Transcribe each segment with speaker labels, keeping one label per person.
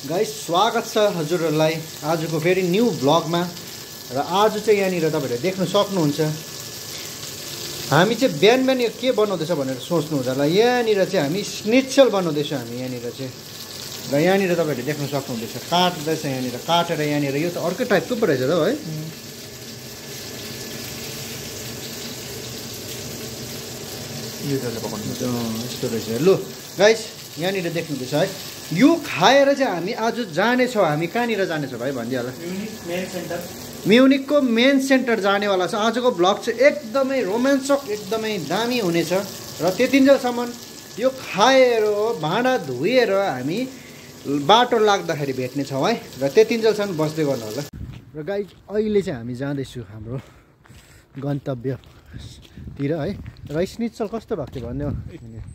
Speaker 1: Guys स्वागत छ हजुरहरूलाई आजको फेरि न्यू ब्लगमा। र आज चाहिँ यहाँनिर तपाईँहरूले देख्न सक्नुहुन्छ हामी चाहिँ बिहान बिहान यो के बनाउँदैछ भनेर सोच्नुहुन्छ होला। यहाँनिर चाहिँ हामी स्निट्सल बनाउँदैछौँ हामी यहाँनिर चाहिँ। र यहाँनिर तपाईँहरूले देख्न सक्नुहुँदैछ काट्दैछ यहाँनिर काटेर यहाँनिर यो त अर्कै टाइपको पो रहेछ त है। यो त यस्तो रहेछ। लु गाइस यहाँनिर देख्नुहुँदैछ है। यो खाएर चाहिँ हामी आज जानेछौँ। हामी कहाँनिर जानेछौँ भाइ भनिदिइहाल। म्युनिकको मेन सेन्टर जानेवाला छ। आजको ब्लग चाहिँ एकदमै रोमाञ्चक एकदमै दामी हुनेछ। र त्यतिन्जेलसम्म यो खाएर भाँडा धोएर हामी बाटो लाग्दाखेरि भेट्नेछौँ है। र त्यतिन्जेलसम्म बस्दै गर्नु होला। र गाइस अहिले चाहिँ हामी जाँदैछु हाम्रो गन्तव्यतिर है। र स्निट्सल कस्तो भएको थियो भन्ने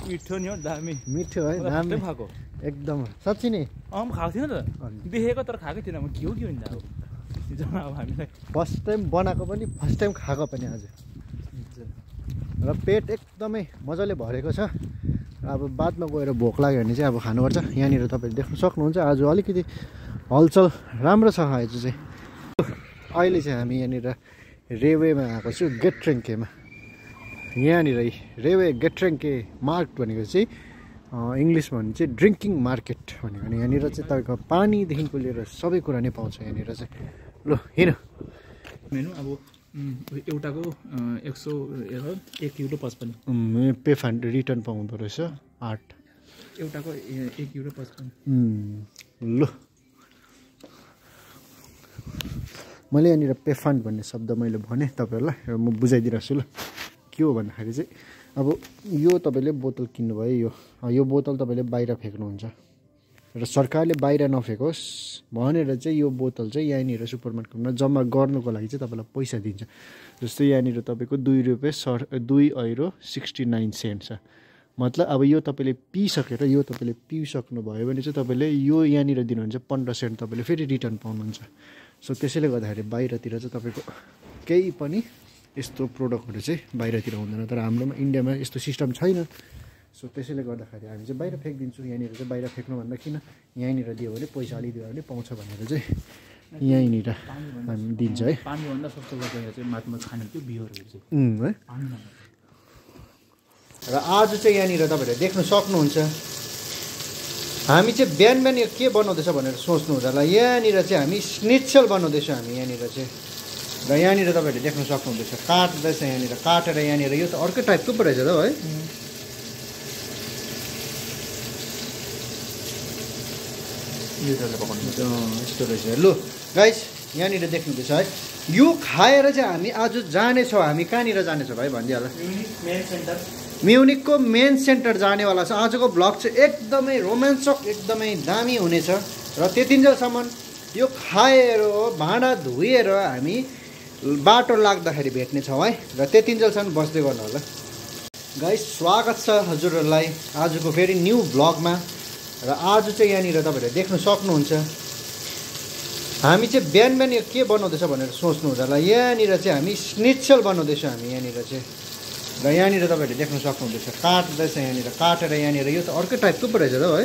Speaker 2: मिठो नि हो, दामी
Speaker 1: मिठो है, दामी
Speaker 2: खाएको
Speaker 1: एकदम साँच्ची नै।
Speaker 2: खाएको थिएन त, देखेको तर खाएकै थिएन। म के हो नि अब हामीलाई
Speaker 1: फर्स्ट टाइम बनाएको पनि फर्स्ट टाइम खाएको पनि आज। र पेट एकदमै मजाले भरेको छ। अब बादमा गएर भोक लाग्यो भने चाहिँ अब खानुपर्छ। यहाँनिर तपाईँले देख्न सक्नुहुन्छ आज अलिकति हलचल राम्रो छ आज चाहिँ। अहिले चाहिँ हामी यहाँनिर रेवेमा आएको छु, गेट्रेङ्केमा। यहाँनिर रेवे गेट्रेङ्के मार्केट भनेको चाहिँ इङ्ग्लिसमा भने चाहिँ ड्रिङ्किङ मार्केट भनेको। अनि यहाँनिर चाहिँ तपाईँको पानीदेखिको लिएर सबै कुरा नै पाउँछ यहाँनिर चाहिँ। ल हिँड
Speaker 2: मेनु अब एउटाको 101 युरो 55
Speaker 1: पे फान्ड रिटर्न पाउँदो रहेछ 8
Speaker 2: एउटाको 1 युरो 55।
Speaker 1: ल मैले यहाँनिर पे फान्ड भन्ने शब्द मैले भने तपाईँहरूलाई र म बुझाइदिइरहेको छु। ल के हो भन्दाखेरि चाहिँ अब यो तपाईँले बोतल किन्नुभयो, यो बोतल तपाईँले बाहिर फ्याँक्नुहुन्छ र सरकारले बाहिर नफ्याँकोस् भनेर चाहिँ यो बोतल चाहिँ यहाँनिर सुपर मार्केटमा जम्मा गर्नुको लागि चाहिँ तपाईँलाई पैसा दिन्छ। जस्तै यहाँनिर तपाईँको 2 रुपियाँ 2 युरो 69 सेन्ट छ। मतलब अब यो तपाईँले पिइसकेर यो तपाईँले पिइसक्नुभयो भने चाहिँ तपाईँले यो यहाँनिर दिनुहुन्छ 15 सेन्ट तपाईँले फेरि रिटर्न पाउनुहुन्छ। सो त्यसैले गर्दाखेरि बाहिरतिर चाहिँ तपाईँको केही पनि यस्तो प्रोडक्टहरू चाहिँ बाहिरतिर हुँदैन। तर हाम्रोमा इन्डियामा यस्तो सिस्टम छैन। सो त्यसैले गर्दाखेरि हामी चाहिँ बाहिर फ्याँकिदिन्छौँ। यहाँनिर चाहिँ बाहिर फ्याँक्नुभन्दा किन यहीँनिर दियो भने पैसा अलि दियो भने पाउँछ भनेर चाहिँ यहीँनिर हामी दिन्छ है।
Speaker 2: पानीभन्दा सबसे बढी चाहिँ माथमा खाने त्यो बियरहरू चाहिँ
Speaker 1: है। र आज चाहिँ यहाँनिर तपाईँहरूले देख्न सक्नुहुन्छ हामी चाहिँ बिहान बिहान यो के बनाउँदैछ भनेर सोच्नुहुन्छ होला। यहाँनिर चाहिँ हामी स्निट्सल बनाउँदैछौँ हामी यहाँनिर चाहिँ। र यहाँनिर तपाईँहरूले देख्न सक्नुहुँदैछ काट्दैछ यहाँनिर काटेर यहाँनिर यो त अर्कै टाइपको पो रहेछ त है। यो त यस्तो रहेछ। लु गाइस यहाँनिर देख्नुहुँदैछ है। यो खाएर चाहिँ हामी आज जानेछौँ। हामी कहाँनिर जानेछौँ भाइ भनिदिइहाल। म्युनिकको मेन सेन्टर जानेवाला छ। आजको ब्लग चाहिँ एकदमै रोमाञ्चक एकदमै दामी हुनेछ। र त्यतिन्जेलसम्म यो खाएर भाँडा धोएर हामी बाटो लाग्दाखेरि भेट्नेछौँ है। र त्यतिन्जेलसम्म बस्दै गर्नु होला। गाइस स्वागत छ हजुरहरूलाई आजको फेरि न्यू ब्लगमा। र आज चाहिँ यहाँनिर तपाईँहरूले देख्न सक्नुहुन्छ हामी चाहिँ बिहान बिहान यो के बनाउँदैछ भनेर सोच्नुहुन्छ होला। यहाँनिर चाहिँ हामी स्निट्सल बनाउँदैछौँ हामी यहाँनिर चाहिँ। र यहाँनिर तपाईँहरूले देख्न सक्नुहुँदैछ काट्दैछ यहाँनिर काटेर यहाँनिर यो त अर्कै टाइपको पो रहेछ त है।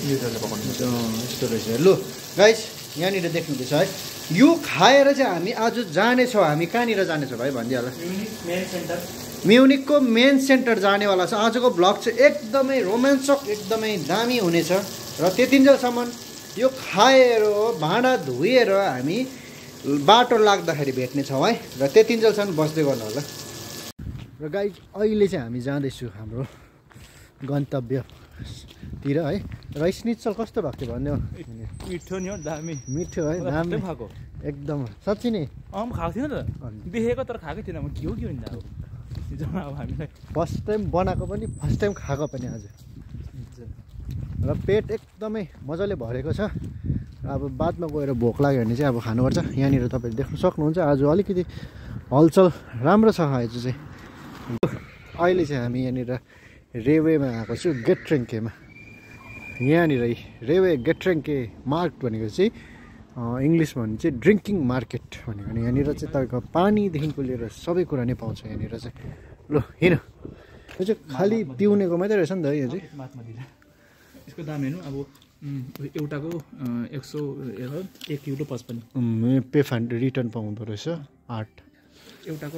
Speaker 1: यो त यस्तो रहेछ। लु गाइस यहाँनिर देख्नुहुँदैछ है। यो खाएर चाहिँ हामी आज जानेछौँ। हामी कहाँनिर जानेछौँ भाइ भनिदिइहाल। म्युनिकको मेन सेन्टर जानेवाला छ। आजको ब्लग चाहिँ एकदमै रोमाञ्चक एकदमै दामी हुनेछ। र त्यतिन्जेलसम्म यो खाएर भाँडा धोएर हामी बाटो लाग्दाखेरि भेट्नेछौँ है। र त्यतिन्जेलसम्म बस्दै गर्नु होला। र गाइस अहिले चाहिँ हामी जाँदैछु हाम्रो गन्तव्यतिर है। र स्निट्सल कस्तो भएको थियो भन्ने
Speaker 2: मिठो नि हो, दामी
Speaker 1: मिठो है, दामी
Speaker 2: खाएको
Speaker 1: एकदम साँच्ची नै।
Speaker 2: खाएको थिएन त, देखेको तर खाएकै थिएन। म के हो नि अब हामीलाई
Speaker 1: फर्स्ट टाइम बनाएको पनि फर्स्ट टाइम खाएको पनि आज। र पेट एकदमै मजाले भरेको छ। अब बादमा गएर भोक लाग्यो भने चाहिँ अब खानुपर्छ। यहाँनिर तपाईँले देख्न सक्नुहुन्छ आज अलिकति हलचल राम्रो छ आज चाहिँ। अहिले चाहिँ हामी यहाँनिर रेवेमा आएको छु, गेट्रेङ्केमा। यहाँनिर रेवे गेट्रेङ्के मार्केट भनेको चाहिँ इङ्ग्लिसमा भने चाहिँ ड्रिङ्किङ मार्केट भनेको। अनि यहाँनिर चाहिँ तपाईँको पानीदेखिको लिएर सबै कुरा नै पाउँछ यहाँनिर चाहिँ। ल हिँड यो चाहिँ खालि पिउनेको मात्रै रहेछ नि त यो चाहिँ
Speaker 2: महात्मा दिदा यसको दाम हेर्नु अब एउटाको 1
Speaker 1: पे फान्ड रिटर्न पाउँदो रहेछ 8
Speaker 2: एउटाको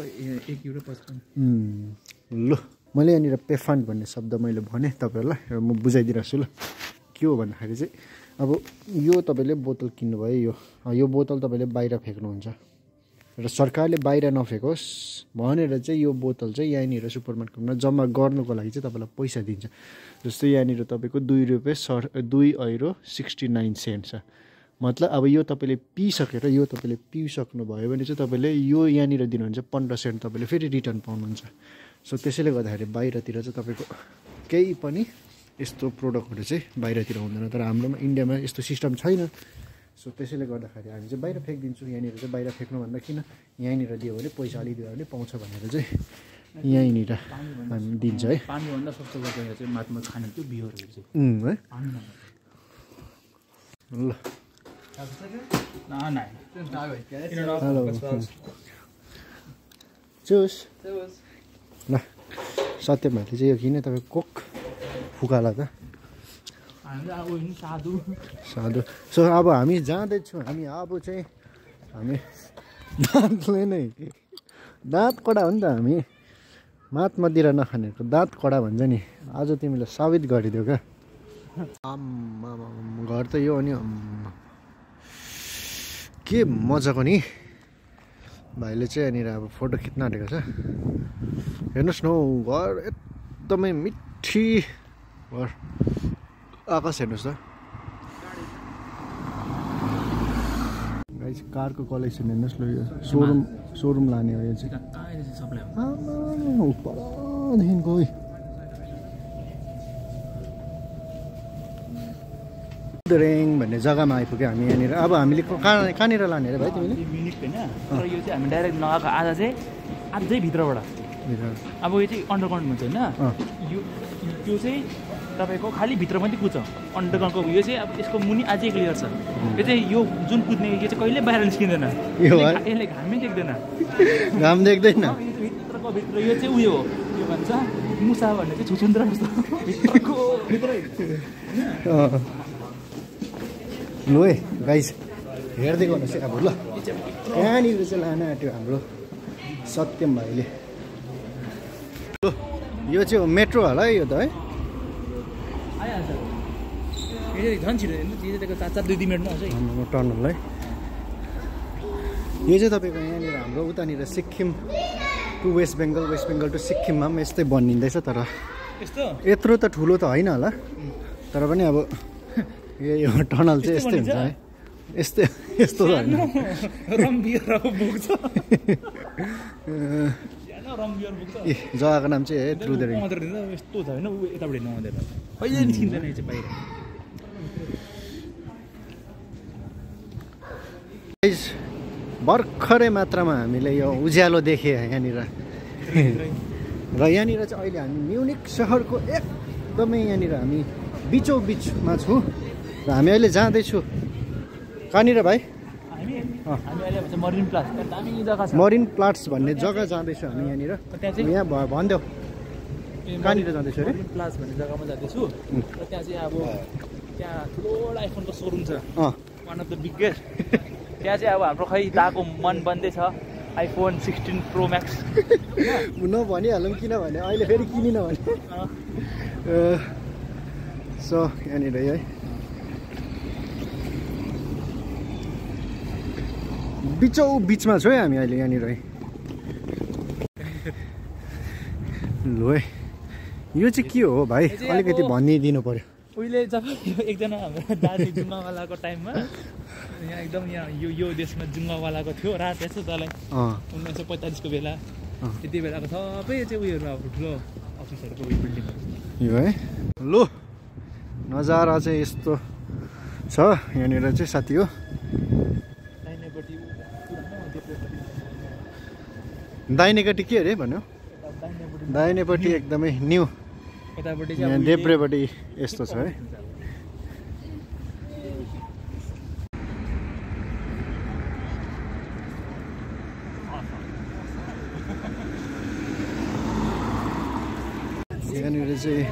Speaker 2: €1.55
Speaker 1: ल मैले यहाँनिर पे फान्ड भन्ने शब्द मैले भने तपाईँहरूलाई र म बुझाइदिइरहेको छु ल के हो भन्दाखेरि चाहिँ अब यो तपाईँले बोतल किन्नुभयो यो बोतल तपाईँले बाहिर फ्याँक्नुहुन्छ र सरकारले बाहिर नफ्याँकोस् भनेर चाहिँ यो बोतल चाहिँ यहाँनिर सुपर मार्केटमा जम्मा गर्नुको लागि चाहिँ तपाईँलाई पैसा दिन्छ जस्तै यहाँनिर तपाईँको €2.69 छ मतलब अब यो तपाईँले पिइसकेर यो तपाईँले पिइसक्नुभयो भने चाहिँ तपाईँले यो यहाँनिर दिनुहुन्छ 15 सेन्ट तपाईँले फेरि रिटर्न पाउनुहुन्छ सो त्यसैले गर्दाखेरि बाहिरतिर चाहिँ तपाईँको केही पनि यस्तो प्रोडक्टहरू चाहिँ बाहिरतिर हुँदैन तर हाम्रोमा इन्डियामा यस्तो सिस्टम छैन सो त्यसैले गर्दाखेरि हामी चाहिँ बाहिर फ्याँकिदिन्छौँ यहाँनिर चाहिँ बाहिर फ्याँक्नुभन्दा किन यहीँनिर दियो भने पैसा अलि दियो भने पाउँछ भनेर चाहिँ यहीँनिर हामी दिन्छ है
Speaker 2: पानीभन्दा सबसे गर्दा चाहिँ माथमा खाने त्यो बियरहरू चाहिँ
Speaker 1: है ल हेलो चुस ल सत्यम भाइले चाहिँ यो किने तपाईँ कोक फुकाला त
Speaker 2: साधु
Speaker 1: सो अब हामी जाँदैछौँ हामी अब चाहिँ हामी दाँतले नै दाँत कडा हो नि त हामी मात मदिरा नखानेको दाँत कडा भन्छ नि आज तिमीले साबित गरिदियो क्या आम्मा घर त यो अनि के मजाको नि भाइले चाहिँ यहाँनिर अब फोटो खिच्न आँटेको छ हेर्नुहोस् न घर एकदमै मिठी घर आकाश हेर्नुहोस् त कारको कलेक्सन हेर्नुहोस् ल यो सोरुम लाने हो यो चाहिँ परदेखिको रेङ भन्ने जग्गामा आइपुग्यो हामी यहाँनिर अब हामीले कहाँनिर लाने अरे भाइ तिमीले
Speaker 2: मिनिट होइन तर यो चाहिँ हामी डाइरेक्ट लगाएको आधा चाहिँ अझै भित्रबाट अब यो चाहिँ अन्डरग्राउन्ड हुन्छ होइन यो चाहिँ तपाईँको खालि भित्र मात्रै कुद्छ अन्डरग्राउन्डको यो चाहिँ अब यसको मुनि अझै क्लियर छ यो चाहिँ यो जुन कुद्ने यो चाहिँ कहिले बाहिर निस्किँदैन यसले घामै देख्दैन
Speaker 1: घाम देख्दैन
Speaker 2: भित्र यो चाहिँ उयो हो यो भन्छ मुसा भन्ने चाहिँ छुचुन्द्रा जस्तो भित्रको भित्रै
Speaker 1: लु है गाइस हेर्दै गर्नुहोस् है अब ल कहाँनिर चाहिँ लान आँट्यो हाम्रो सत्यम भाइले ल यो चाहिँ मेट्रो होला है यो त है
Speaker 2: आइहाल्छ यो झन् छिटो हेर्नु 4-2 मिनटमा आउँछ है
Speaker 1: टनल है यो चाहिँ तपाईँको यहाँनिर हाम्रो उतानिर Sikkim to West Bengal to सिक्किममा पनि यस्तै बनिँदैछ तर यत्रो त ठुलो त होइन होला तर पनि अब यो टनल चाहिँ यस्तै हुन्छ है यस्तो होइन ए जग्गाको नाम चाहिँ है थ्रु द रिङ
Speaker 2: यस्तो छ होइन यताबाट हिँड्नु आउँदैन कहिले निस्किँदैन यो चाहिँ बाहिर
Speaker 1: भर्खरै मात्रामा हामीले यो उज्यालो देखेँ यहाँनिर र यहाँनिर चाहिँ अहिले हामी म्युनिक सहरको एकदमै यहाँनिर हामी बिचमा छौँ र हामी अहिले जाँदैछु कहाँनिर भाइ मरिन प्लाट्स भन्ने जग्गा जाँदैछु हामी यहाँनिर यहाँ भनिदेऊ कहाँनिर जाँदैछु अरे
Speaker 2: प्लास भन्ने जग्गामा जाँदैछु र त्यहाँ चाहिँ अब त्यहाँ ठुलो आइफोनको सोरुम छ वान अफ द बिगेस्ट त्यहाँ चाहिँ अब हाम्रो खै दाको मन बन्दैछ आइफोन 16 प्रो म्याक्स
Speaker 1: नभनिहालौँ किनभने अहिले फेरि किनिन भने सो यहाँनिर है बिचमा छु है हामी अहिले यहाँनिर है लु है यो चाहिँ के हो भाइ अलिकति भनिदिनु पर्यो
Speaker 2: उहिले जब एकजना हाम्रो दार्जिलिङ जुङ्गावालाको टाइममा यहाँ एकदम यहाँ यो देशमा जुङ्गावालाको थियो रात यस्तो तँलाई 1945 को बेला त्यति बेलाको सबै चाहिँ उयोहरू अब ठुलो अफिसहरूको उयो बिल्डिङहरू
Speaker 1: यो है लु नजारा चाहिँ यस्तो छ यहाँनिर चाहिँ साथी हो दाहिनेपट्टि के अरे भन्यो दाहिनेपट्टि एकदमै न्यू यहाँ देब्रेपट्टि यस्तो छ है चाहिँ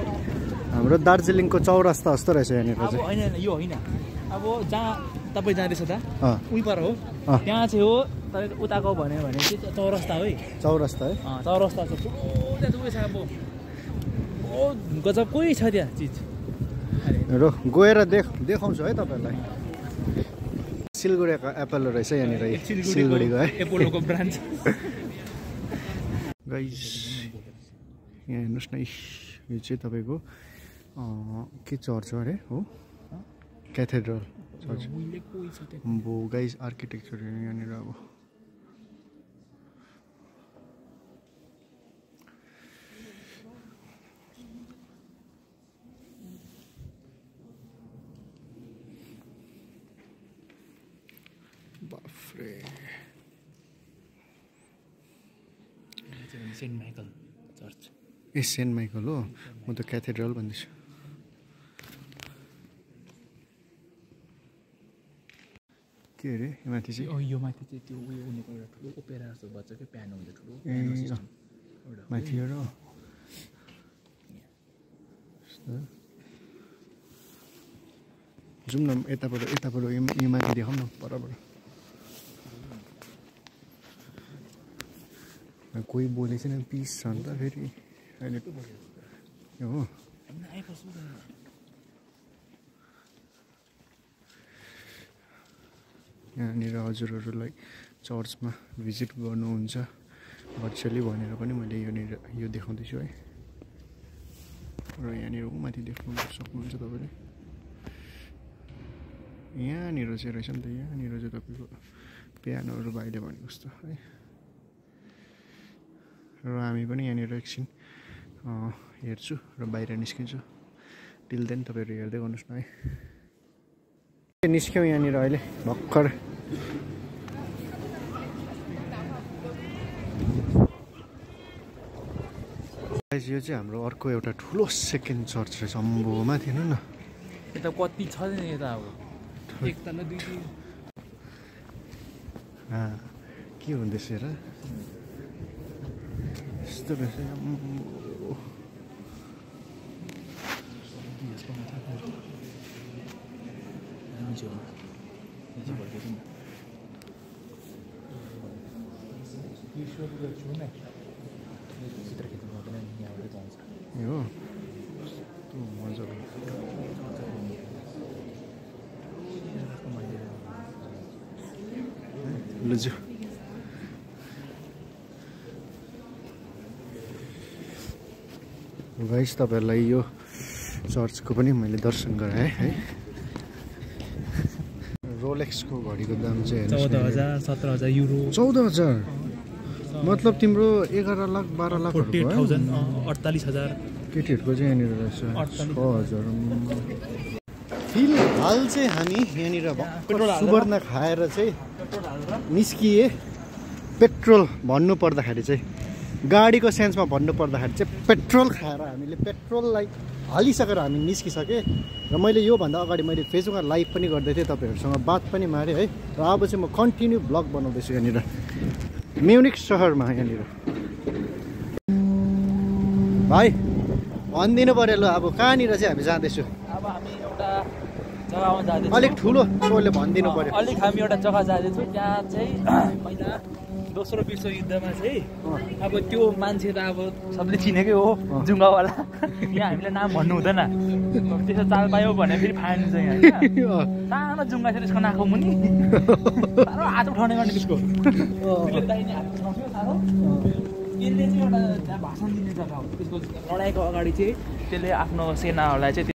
Speaker 1: हाम्रो दार्जिलिङको चौरास्ता जस्तो रहेछ यहाँनिर
Speaker 2: अब
Speaker 1: चाहिँ।
Speaker 2: होइन यो होइन, अब जहाँ तपाईँ जाँदैछ त उही पर हो,
Speaker 1: अँ।
Speaker 2: त्यहाँ चाहिँ हो। तपाईँको उताको भन्यो भने चाहिँ चौरस्ता हो है,
Speaker 1: चौरास्ता है।
Speaker 2: चौरस्ता छ, त्यहाँ चाहिँ उयो छ, अब बहुत गजबकै छ त्यहाँ चिज।
Speaker 1: र गएर देखाउँछु है तपाईँहरूलाई। सिलगढीको एप्पल रहेछ यहाँनिर, सिलगढीको है
Speaker 2: एपोलोको ब्रान्च।
Speaker 1: गाइस यहाँ हेर्नुहोस् न, यो चाहिँ तपाईँको के चर्च हो अरे हो, क्याथेड्रल चर्च। अम्बो गाइस आर्किटेक्चर यहाँनिर अब बाफ्रे।
Speaker 2: Saint Michael church.
Speaker 1: ए सेन्ट माइकल हो, म त क्याथेड्रल भन्दैछु। के अरे माथि चाहिँ?
Speaker 2: यो माथि चाहिँ त्यो उयो उनीको एउटा ठुलो ओपेरा जस्तो बज्छ क्या, पियानो हुन्छ ठुलो।
Speaker 1: माथि र जाउँ न यताबाट यो माथि देखाउँ न परबाट। कोही बोलेको छैन, पिस छ नि त फेरि अहिले हो। यहाँनिर हजुरहरूलाई चर्चमा भिजिट गर्नुहुन्छ भर्चुअली भनेर पनि मैले यो देखाउँदैछु है। र यहाँनिर माथि देख्नु सक्नुहुन्छ तपाईँले। यहाँनिर चाहिँ रहेछ नि त, यहाँनिर चाहिँ तपाईँको पियानोहरू भाइले भनेको जस्तो है। र हामी पनि यहाँनिर एकछिन हेर्छु र बाहिर निस्किन्छु। टिल देन तपाईँहरू हेर्दै गर्नुहोस् न है। निस्क्यौँ यहाँनिर अहिले भर्खर। यो चाहिँ हाम्रो अर्को एउटा ठुलो सेकेन्ड चर्च रहेछ। अम्बो माथि हेर्नु न,
Speaker 2: यता कति छ नि यता, अब एक तल दुई तल।
Speaker 1: के हुँदैछ हेर, यस्तो रहेछ। हो कस्तो मजाको लुजु। गाइस तपाईँहरूलाई यो चर्चको पनि मैले दर्शन गराएँ है। रोलेक्सको घडीको दाम चाहिँ
Speaker 2: 14,000 17,000 युरो।
Speaker 1: 14,000 मतलब तिम्रो 11 लाख 12 लाख
Speaker 2: 48,000।
Speaker 1: केटीहरूको चाहिँ यहाँनिर रहेछ 6,000। फिलहाल चाहिँ हामी यहाँनिर सुवर्ण खाएर चाहिँ निस्किए। पेट्रोल भन्नु पर्दाखेरि चाहिँ गाडीको सेन्समा भन्नु पर्दाखेरि चाहिँ पेट्रोल खाएर हामीले पेट्रोललाई हालिसकेर हामी निस्किसकेँ। र मैले योभन्दा अगाडि मैले फेसबुकमा लाइभ पनि गर्दै थिएँ, तपाईँहरूसँग बात पनि मारेँ है। र अब चाहिँ म कन्टिन्यू ब्लग बनाउँदैछु यहाँनिर म्युनिक सहरमा। यहाँनिर भाइ भनिदिनु पऱ्यो ल, अब कहाँनिर चाहिँ हामी जाँदैछु?
Speaker 2: अब हामी एउटा जग्गामा जाँदैछौँ।
Speaker 1: अलिक ठुलो स्वरले भनिदिनु पऱ्यो।
Speaker 2: अलिक हामी एउटा जग्गा जाँदैछौँ, त्यहाँ चाहिँ पहिला दोस्रो विश्वयुद्धमा चाहिँ अब त्यो मान्छे त अब सबले चिनेकै हो, जुङ्गावाला। यहाँ हामीले नाम भन्नु हुँदैन, त्यसो चाल पायो भने फेरि फाइन हुन्छ यहाँ। सानो जुङ्गा छ त्यसको नाकको मुनि, साह्रो हात उठाउने गर्ने त्यसको। यसले चाहिँ एउटा त्यहाँ भाषण दिने जग्गा हो। त्यसको लडाइँको अगाडि चाहिँ त्यसले आफ्नो सेनाहरूलाई चाहिँ